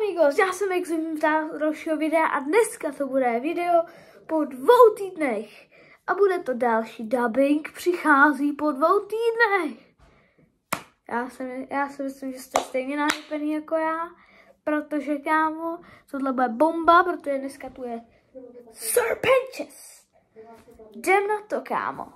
amigos, já jsem Exim z dalšího videa a dneska to bude video po 2 týdnech. A bude to další dubbing, přichází po 2 týdnech. Já si myslím, že jste stejně nahypený jako já, protože kámo, tohle bude bomba, protože dneska tu je Sir Pinches. Jdem na to, kámo.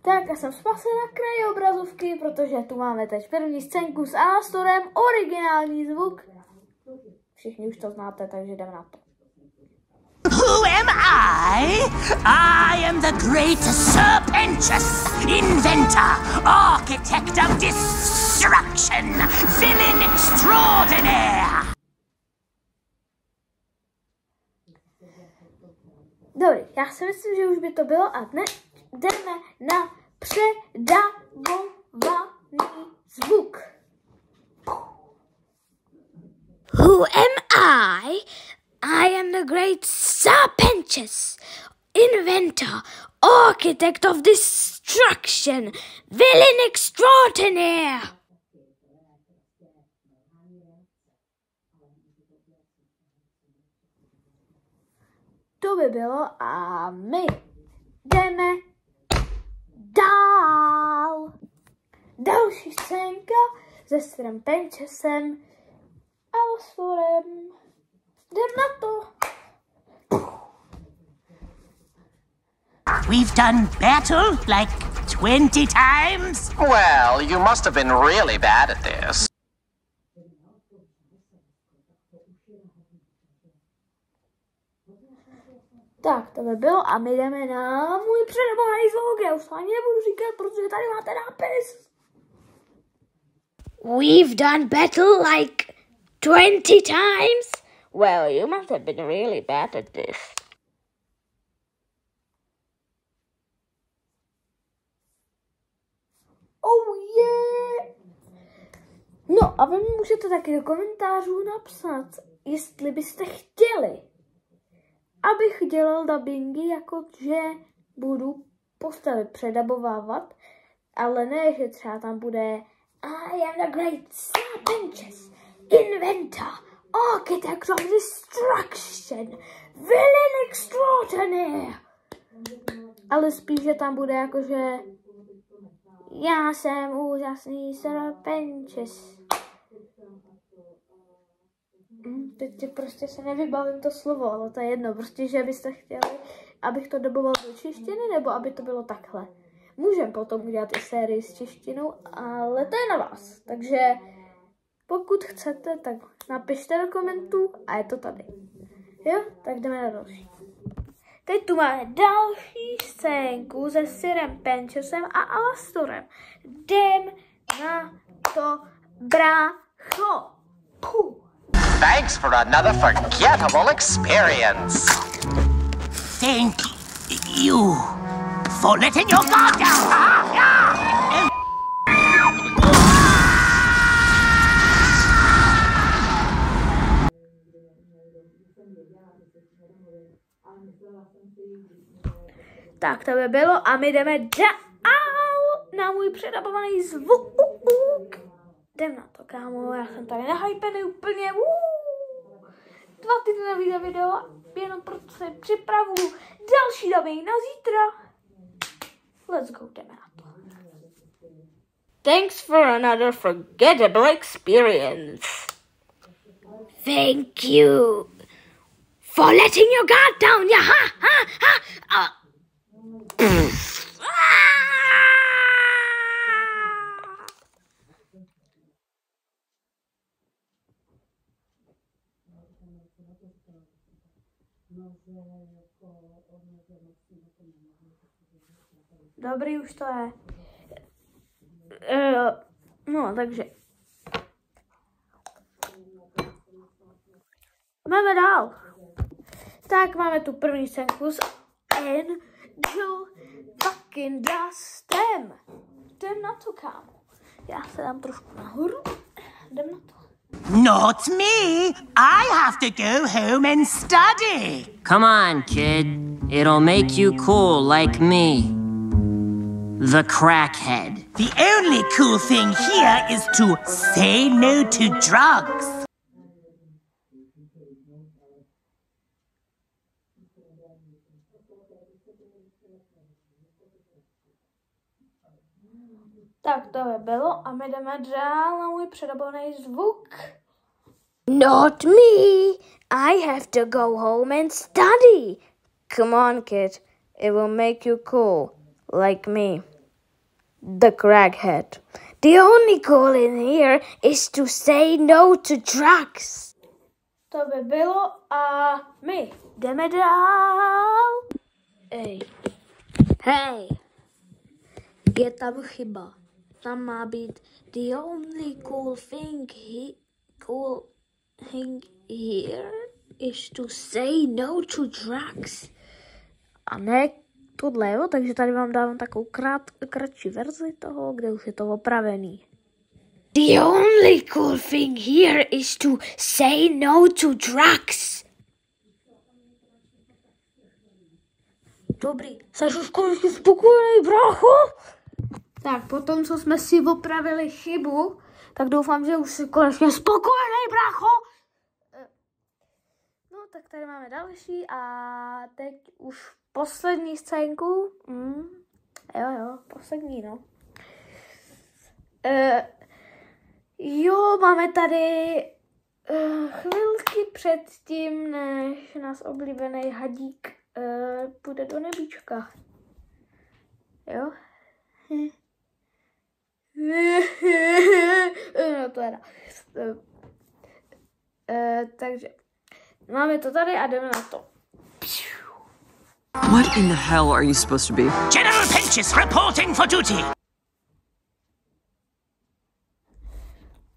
Tak a jsem spase na kraji obrazovky, protože tu máme teď první scénku s Alastorem, originální zvuk. Všichni už to znáte, takže jdeme na to. Who am I? I am the great Sir Pinches, inventor, architect of destruction, villain extraordinaire. Dobrý, já si myslím, že už by to bylo a dnes jdeme na předavovaný zvuk. Who am I? I am the great Sir Pinches, inventor, architect of destruction, villain extraordinaire. To by bylo a my jdeme dál. Další scénka se Sirem Pinchesem a Alastorem. Jdem na to. We've done battle like 20 times. Well, you must have been really bad at this. Tak, to by bylo a my jdeme na můj předabovaný zvuk. Já už to ani nebudu říkat, protože tady máte nápis. We've done battle like 20 times? Well, you must have been really bad at this. Oh yeah! No a vy mi můžete taky do komentářů napsat, jestli byste chtěli, abych dělal dubbingy, jakože budu postavy předabovávat, ale ne, že třeba tam bude I am the great Sir Pinches, inventor, architect of destruction, villain extraordinaire. Ale spíš, že tam bude jakože já jsem úžasný Sir Pinches. Teď prostě se nevybavím to slovo, ale to je jedno. Prostě, že byste chtěli, abych to duboval do češtiny, nebo aby to bylo takhle. Můžem potom udělat i sérii s češtinou, ale to je na vás. Takže pokud chcete, tak napište do komentů a je to tady. Jo, tak jdeme na další. Teď tu máme další scénku se Sirem Pinchesem a Alastorem. Jdem na to, brácho. Puh. Thanks for another forgettable experience. Thank you for letting your guard down. Tak to by bylo a my jdeme dál na můj předabovaný zvuk. Jdem na to, kámo, já jsem tady nahypený úplně. 2 týdny nevyjde video, jenom proto se připravuju další dubbing na zítra. Let's go, jdeme na to. Thanks for another forgettable experience. Thank you for letting your guard down, yeah, ha. Dobrý, už to je. No, takže. Máme dál. Tak, máme tu první scénku s Angel fucking Dustem. Jdem na to, kámo. Já se dám trošku nahoru. Jdem na to. Not me. I have to go home and study. Come on, kid. It'll make you cool like me. the crackhead. The only cool thing here is to say no to drugs. Tak to by bylo a my jdeme dál na můj předobalný zvuk. Not me. I have to go home and study. Come on, kid. It will make you cool, like me. The crackhead. The only cool in here is to say no to drugs. To by bylo a my jdeme dál. Ej. Hej. Je tam chyba. Tam má být the only cool thing here is to say no to drugs. A ne tohle, jo? Takže tady vám dávám takovou kratší verzi toho, kde už je to opravený. The only cool thing here is to say no to drugs. Dobrý, jsi už konečně spokojený, brácho? Tak potom, co jsme si opravili chybu, tak doufám, že už jsi konečně spokojený, brácho. No, tak tady máme další a teď už poslední scénku. Jo, poslední, no. Jo, máme tady chvilky před tím, než nás oblíbený hadík půjde do nebíčka. Jo? No to je. Takže máme to tady a jdeme na to. What in the hell are you supposed to be? General Pinches reporting for duty.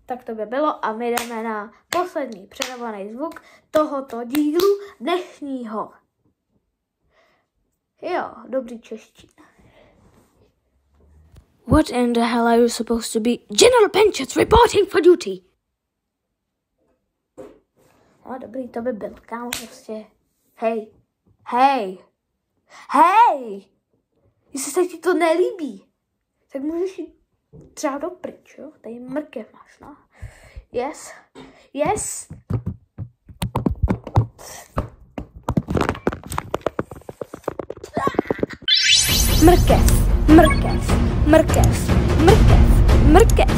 Tak to by bylo a my jdeme na poslední předávaný zvuk tohoto dílu dnešního. Jo, dobrý čeština. What in the hell are you supposed to be? General Pinches reporting for duty. No dobrý, to by byl, kámo, prostě. Hej! Jestli se ti to nelíbí, tak můžeš jít třeba do pryč, jo? Tady mrkev máš, no. Yes. Mrkev.